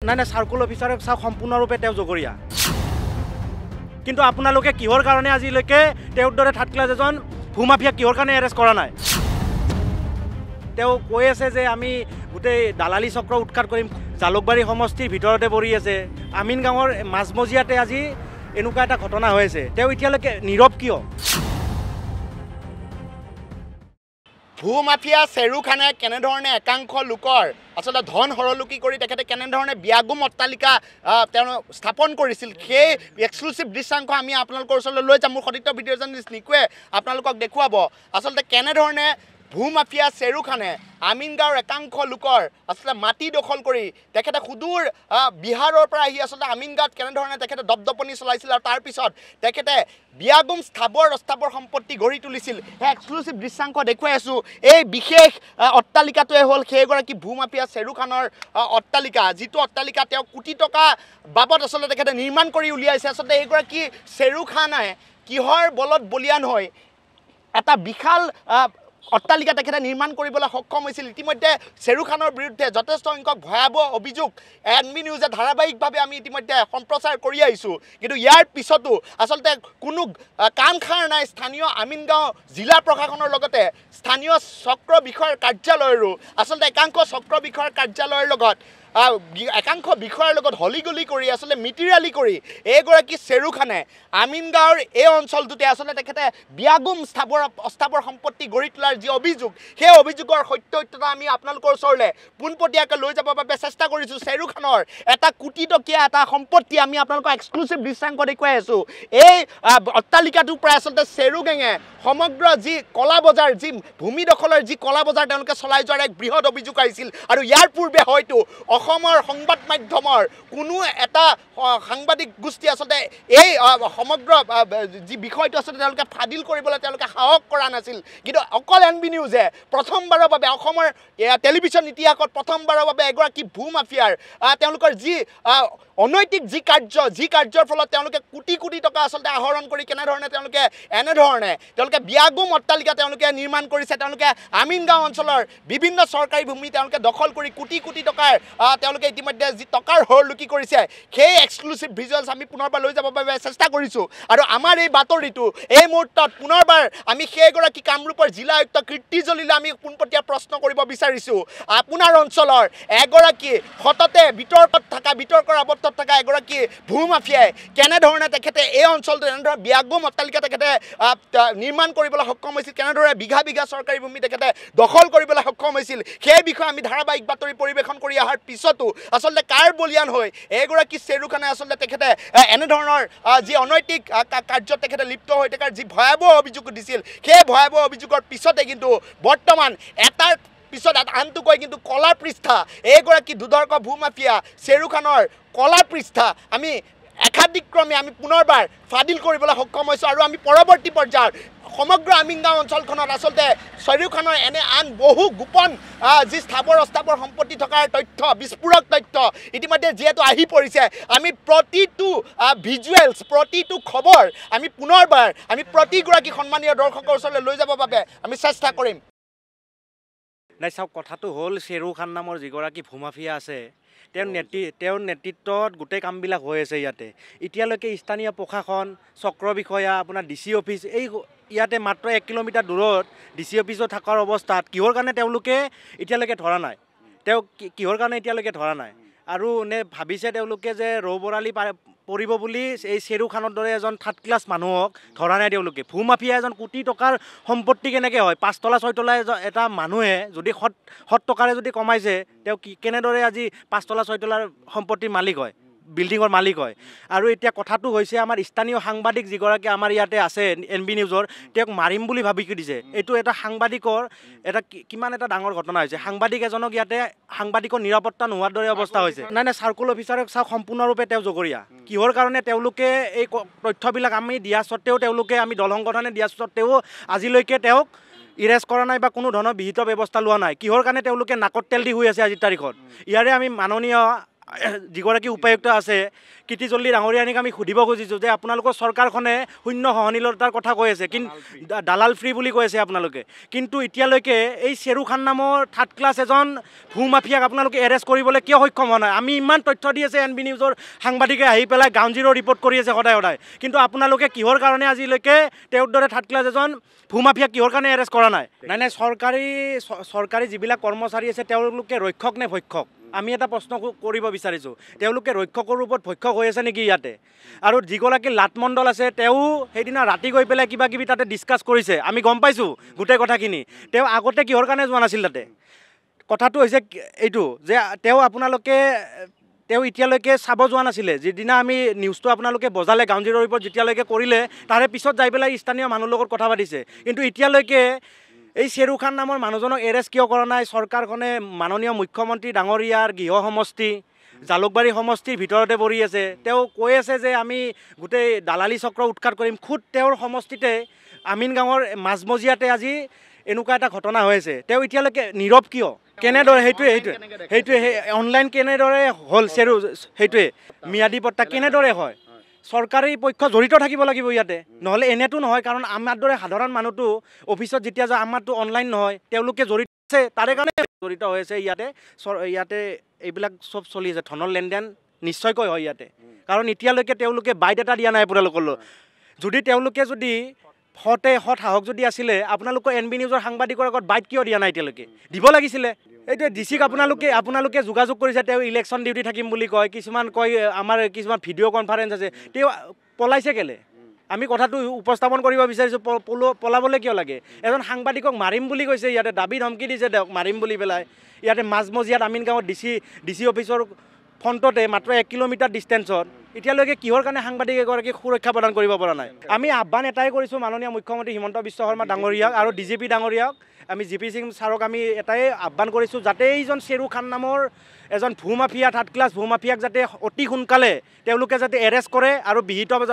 নাই নাই সাৰ্কুল অফিসাৰক চাওক সম্পূৰ্ণৰূপে জগৰীয়া কিন্তু আপোনালোকে কিহৰ কাৰণে আজিলৈকে তেওঁৰ দৰে থাৰ্ড ক্লাছ এজন ভূমাফিয়া কিহৰ কাৰণে এৰেষ্ট কৰা নাই তেওঁ কৈ আছে যে আমি গোটেই দালালি চক্ৰ উৎখাত কৰিম জালুকবাৰী সমষ্টিৰ ভিতৰতে পৰি আছে আমিন গাঁৱৰ মাজমজিয়াতে আজি এনেকুৱা এটা ঘটনা হৈছে তেওঁ এতিয়ালৈকে নীৰৱ কিয় ভূমাফিয়া চেৰু খানে কেনেধৰণে একাংশ লোকৰ আসলে ধন হৰলুকি কৰি তেখেতে কেনেধৰণে বিয়াগুম অট্টালিকা স্থাপন কৰিছিল সেই এক্সক্লুসিভ দৃশ্যাংশ আমি আপোনালোকৰ ওচৰলৈ লৈ যাম মোৰ সতীৰ্থ ভিডিঅ' জাৰ্নেলিষ্ট নিকুৱে আপোনালোকক দেখুৱাব আচলতে কেনেধৰণে ভূমাফিয়া চেৰু খানে আমিন গাঁৱৰ একাংশ লোকৰ আসলে মাটি দখল কৰি তেখেতে সুদূৰ বিহাৰৰ পৰা আহি আসলে আমিন গাঁৱত কেনেধৰণে তেখেতে দপদপনি চলাইছিল আৰু তাৰ পিছত তেখেতে বিয়াগুম স্থাবৰ অস্থাবৰ সম্পত্তি গঢ়ি তুলিছিল সেই এক্সক্লুসিভ দৃশ্যাংশ দেখুৱাই আছো এই বিশেষ অট্টালিকাটোৱে হ'ল সেইগৰাকী ভূমাফিয়া চেৰু খানৰ অট্টালিকা যিটো অট্টালিকা তেওঁ কোটি টকা বাবদ আসলে তেখেতে নিৰ্মাণ কৰি উলিয়াইছে আসলে এইগৰাকী চেৰু খানে কিহৰ বলত বলিয়ান হয় এটা বিশাল অট্টালিকা তেখেতে নিৰ্মাণ কৰিবলৈ সক্ষম হৈছিল ইতিমধ্যে চেৰু খানৰ বিৰুদ্ধে যথেষ্ট সংখ্যক ভয়াবহ অভিযোগ এনবি নিউজে ধাৰাবাহিকভাৱে আমি ইতিমধ্যে সম্প্ৰচাৰ কৰি আহিছোঁ কিন্তু ইয়াৰ পিছতো আচলতে কোনো কাম খাৰ নাই স্থানীয় আমিন গাঁও জিলা প্ৰশাসনৰ লগতে স্থানীয় চক্ৰ বিষয়ৰ কাৰ্যালয়ৰো আচলতে একাংশ চক্ৰ বিষয়ৰ কাৰ্যালয়ৰ লগত একাংশ বিষয়ৰ লগত হলিগলি কৰি আসলে মিটিৰালি কৰি এইগৰাকী চেৰু খানে আমিন গাঁৱৰ এই অঞ্চলটোতে আসলে তেখেতে বিয়াগুম অস্থাবৰ সম্পত্তি গঢ়ি তোলাৰ যি অভিযোগ সেই অভিযোগৰ সত্যতা আমি আপোনালোকৰ ওচৰলৈ পোনপটীয়াকৈ লৈ যাবৰ বাবে চেষ্টা কৰিছোঁ চেৰু খানৰ এটা কোটি টকীয়া এটা সম্পত্তি আমি আপোনালোকক এক্সক্লুসিভ দৃশ্যাংশ দেখুৱাই আছোঁ এই অট্টালিকাটোৰ পৰা আচলতে চেৰু গেঙে সমগ্ৰ যি কলা বজাৰ যি ভূমি দখলৰ যি কলা বজাৰ তেওঁলোকে চলাই যোৱাৰ এক বৃহৎ অভিযোগ আহিছিল আৰু ইয়াৰ পূৰ্বে হয়তো অসমৰ সংবাদ মাধ্যমৰ কোনো এটা সাংবাদিক গোষ্ঠী আচলতে এই সমগ্ৰ যি বিষয়টো আচলতে তেওঁলোকে ফাদিল কৰিবলৈ তেওঁলোকে সাহস কৰা নাছিল কিন্তু অকল এনবি নিউজে প্ৰথমবাৰৰ বাবে অসমৰ টেলিভিছন ইতিহাসত প্ৰথমবাৰৰ বাবে এগৰাকী ভূমাফিয়াৰ তেওঁলোকৰ যি অনৈতিক যি কাৰ্যৰ ফলত তেওঁলোকে কোটি কোটি টকা আচলতে আহৰণ কৰি কেনেধৰণে তেওঁলোকে এনেধৰণে তেওঁলোকে বিয়াগুম অট্টালিকা তেওঁলোকে নিৰ্মাণ কৰিছে তেওঁলোকে আমিন গাঁও অঞ্চলৰ বিভিন্ন চৰকাৰী ভূমি তেওঁলোকে দখল কৰি কোটি কোটি টকাৰ তেওঁলোকে ইতিমধ্যে যি টকাৰ হৰলুকি কৰিছে সেই এক্সক্লুসিভ ভিজুৱেলছ আমি পুনৰবাৰ লৈ যাবৰ বাবে চেষ্টা কৰিছোঁ আৰু আমাৰ এই বাতৰিটো এই মুহূৰ্তত পুনৰবাৰ আমি সেইগৰাকী কামৰূপৰ জিলা আয়ুক্ত কীৰ্তি জলিলে আমি পোনপটীয়া প্ৰশ্ন কৰিব বিচাৰিছোঁ আপোনাৰ অঞ্চলৰ এগৰাকী সততে বিতৰ্কৰ আৱদ্ধ থকা এগৰাকী ভূমাফিয়াই কেনেধৰণে তেখেতে এই অঞ্চলটো এনেধৰণে বিয়াগুম অট্টালিকা তেখেতে নিৰ্মাণ কৰিবলৈ সক্ষম হৈছিল কেনেদৰে বিঘা বিঘা চৰকাৰী ভূমি তেখেতে দখল কৰিবলৈ সক্ষম হৈছিল সেই বিষয়ে আমি ধাৰাবাহিক বাতৰি পৰিৱেশন কৰি অহাৰ পিছতো আচলতে কাৰ বলিয়ান হৈ এগৰাকী চেৰু খানে আচলতে তেখেতে এনেধৰণৰ যি অনৈতিক কাৰ্যত তেখেতে লিপ্ত হৈ থকাৰ যি ভয়াবহ অভিযোগ দিছিল সেই ভয়াবহ অভিযোগৰ পিছতে কিন্তু বৰ্তমান এটাৰ পিছত আনটোকৈ কিন্তু কলা পৃষ্ঠা এইগৰাকী দুৰ্ধৰ্ষ ভূমাফিয়া চেৰু খানৰ কলা পৃষ্ঠা আমি একাধিক্ৰমে আমি পুনৰবাৰ ফাদিল কৰিবলৈ সক্ষম হৈছোঁ আৰু আমি পৰৱৰ্তী পৰ্যায়ত সমগ্ৰ আমিন গাঁও অঞ্চলখনত আচলতে চেৰু খানৰ এনে আন বহু গোপন যি স্থাবৰ অস্থাবৰ সম্পত্তি থকাৰ তথ্য বিস্ফোৰক তথ্য ইতিমধ্যে যিহেতু আহি পৰিছে আমি প্ৰতিটো ভিজুৱেলছ প্ৰতিটো খবৰ আমি পুনৰবাৰ আমি প্ৰতিগৰাকী সন্মানীয় দৰ্শকৰ ওচৰলৈ লৈ যাবৰ বাবে আমি চেষ্টা কৰিম নাই চাওক কথাটো হ'ল চেৰু খান নামৰ যিগৰাকী ভূমাফিয়া আছে তেওঁৰ নেতৃত্বত গোটেই কামবিলাক হৈ আছে ইয়াতে এতিয়ালৈকে স্থানীয় প্ৰশাসন চক্ৰ বিষয়া আপোনাৰ ডিচি অফিচ এই ইয়াতে মাত্ৰ 1 কিলোমিটাৰ দূৰত ডিচি অফিচত থকাৰ অৱস্থাত কিহৰ কাৰণে তেওঁলোকে এতিয়ালৈকে ধৰা নাই কিহৰ কাৰণে এতিয়ালৈকে ধৰা নাই আৰু নে ভাবিছে তেওঁলোকে যে ৰৌবৰালি পৰিব বুলি এই চেৰু খানৰ দৰে এজন থাৰ্ড ক্লাছ মানুহক ধৰা নাই তেওঁলোকে ভূমাফিয়া এজন কোটি টকাৰ সম্পত্তি কেনেকৈ হয় 5 তলা 6 তলা এটা মানুহে যদি সৎ টকাৰে যদি কমাইছে তেওঁ কেনেদৰে আজি 5 তলা 6 তলাৰ সম্পত্তিৰ মালিক হয় বিল্ডিঙৰ মালিক হয় আৰু এতিয়া কথাটো হৈছে আমাৰ স্থানীয় সাংবাদিক যিগৰাকী আমাৰ ইয়াতে আছে এনবি নিউজৰ তেওঁক মাৰিম বুলি ভাবি দিছে এইটো এটা সাংবাদিকৰ এটা কিমান এটা ডাঙৰ ঘটনা হৈছে সাংবাদিক এজনক ইয়াতে সাংবাদিকৰ নিৰাপত্তা নোহোৱাৰ দৰে অৱস্থা হৈছে নাই নাই চাৰ্কুল অফিচাৰক চাওক সম্পূৰ্ণৰূপে জগৰীয়া কিহৰ কাৰণে তেওঁলোকে এই তথ্যবিলাক আমি দিয়া স্বত্তেও তেওঁলোকে আমি দল সংগঠনে দিয়া স্বত্তেও আজিলৈকে তেওঁক ইৰেষ্ট কৰা নাই বা কোনো ধৰণৰ বিহিত ব্যৱস্থা লোৱা নাই কিহৰ কাৰণে তেওঁলোকে নাকত তেল দি হৈ আছে আজিৰ তাৰিখত ইয়াৰে আমি মাননীয় যিগৰাকী উপায়ুক্ত আছে কীৰ্তিজল্লি ডাঙৰীয়ানীক আমি সুধিব খুজিছোঁ যে আপোনালোকৰ চৰকাৰখনে শূন্য সহনীলতাৰ কথা কৈ আছে, কিন্তু দালাল ফ্ৰী বুলি কৈ আছে আপোনালোকে, কিন্তু এতিয়ালৈকে এই শ্বেৰু খান নামৰ থাৰ্ড ক্লাছ এজন ভূমাফিয়াক আপোনালোকে এৰেষ্ট কৰিবলৈ কিয় সক্ষম হোৱা নাই? আমি ইমান তথ্য দি আছে NB নিউজৰ সাংবাদিকে আহি পেলাই গ্ৰাউণ্ড জিৰ' ৰিপৰ্ট কৰি আছে সদায় সদায়, কিন্তু আপোনালোকে কিহৰ কাৰণে আজিলৈকে তেওঁৰ দৰে থাৰ্ড ক্লাছ এজন ভূমাফিয়াক কিহৰ কাৰণে এৰেষ্ট কৰা নাই? নাই চৰকাৰী যিবিলাক কৰ্মচাৰী আছে তেওঁলোকে ৰক্ষক নে ভক্ষক? আমি এটা প্ৰশ্ন কৰিব বিচাৰিছোঁ, তেওঁলোকে ৰক্ষকৰ ৰূপত ভক্ষক হৈ আছে নেকি ইয়াতে? আৰু যিগৰাকী লাটমণ্ডল আছে তেওঁ সেইদিনা ৰাতি গৈ পেলাই কিবা কিবি তাতে ডিছকাছ কৰিছে, আমি গম পাইছোঁ গোটেই কথাখিনি। তেওঁ আগতে কিহৰ কাৰণে যোৱা নাছিল তাতে? কথাটো হৈছে এইটো যে তেওঁ এতিয়ালৈকে চাব যোৱা নাছিলে। যিদিনা আমি নিউজটো আপোনালোকে বজালে গ্ৰাউণ্ড জিৰ' ৰিপৰ্ট যেতিয়ালৈকে কৰিলে তাৰে পিছত যাই পেলাই স্থানীয় মানুহৰ লগত কথা পাতিছে, কিন্তু এতিয়ালৈকে এই শ্বেৰু খান নামৰ মানুহজনক এৰেষ্ট কিয় কৰা নাই? চৰকাৰখনে মাননীয় মুখ্যমন্ত্ৰী ডাঙৰীয়াৰ গৃহ সমষ্টি জালুকবাৰী সমষ্টিৰ ভিতৰতে পৰি আছে। তেওঁ কৈ আছে যে আমি গোটেই দালালি চক্ৰ উৎখাত কৰিম। খুদ তেওঁৰ সমষ্টিতে আমিন গাঁৱৰ মাজমজিয়াতে আজি এনেকুৱা এটা ঘটনা হৈ আছে, তেওঁ এতিয়ালৈকে নীৰৱ কিয়? কেনেদৰে সেইটোৱে অনলাইন কেনেদৰে হ'ল শ্বেৰু, সেইটোৱে ম্যাদী পট্টা কেনেদৰে হয়? চৰকাৰী পক্ষ জড়িত থাকিব লাগিব ইয়াতে, নহ'লে এনেতো নহয়। কাৰণ আমাৰ দৰে সাধাৰণ মানুহটো অফিচত যেতিয়া যায় আমাৰতো অনলাইন নহয়, তেওঁলোকে জড়িত আছে, তাৰে কাৰণে জড়িত হৈ আছে ইয়াতে এইবিলাক চব চলি আছে। ধনৰ লেনদেন নিশ্চয়কৈ হয় ইয়াতে, কাৰণ এতিয়ালৈকে তেওঁলোকে বাইট এটা দিয়া নাই আপোনালোকলৈ। যদি তেওঁলোকে সৎ সাহস যদি আছিলে আপোনালোকৰ NB নিউজৰ সাংবাদিকৰ আগত বাইট কিয় দিয়া নাই? এতিয়ালৈকে দিব লাগিছিলে। এইটোৱে ডিচিক আপোনালোকে যোগাযোগ কৰিছে, তেওঁ ইলেকশ্যন ডিউটি থাকিম বুলি কয়, কিছুমান কয় আমাৰ কিছুমান ভিডিঅ' কনফাৰেঞ্চ আছে, তেওঁ পলাইছে কেলে? আমি কথাটো উপস্থাপন কৰিব বিচাৰিছোঁ, পলাবলৈ কিয় লাগে? এজন সাংবাদিকক মাৰিম বুলি কৈছে, ইয়াতে দাবী ধমকি দিছে তেওঁক মাৰিম বুলি পেলাই। ইয়াতে মাজমজিয়াত আমিন গাঁৱত DC অফিচৰ ফ্ৰণ্টতে মাত্ৰ 1 কিলোমিটাৰ ডিষ্টেঞ্চত এতিয়ালৈকে কিহৰ কাৰণে সাংবাদিক এগৰাকীক সুৰক্ষা প্ৰদান কৰিব পৰা নাই? আমি আহ্বান এটাই কৰিছোঁ মাননীয় মুখ্যমন্ত্ৰী হিমন্ত বিশ্ব শৰ্মা ডাঙৰীয়াক আৰু DGP ডাঙৰীয়াক, আমি GP সিং ছাৰক আমি এটাই আহ্বান কৰিছোঁ যাতে এইজন শ্বেৰু খান নামৰ এজন ভূমাফিয়া থাৰ্ড ক্লাছ ভূমাফিয়াক যাতে অতি সোনকালে তেওঁলোকে যাতে এৰেষ্ট কৰে আৰু বিহিত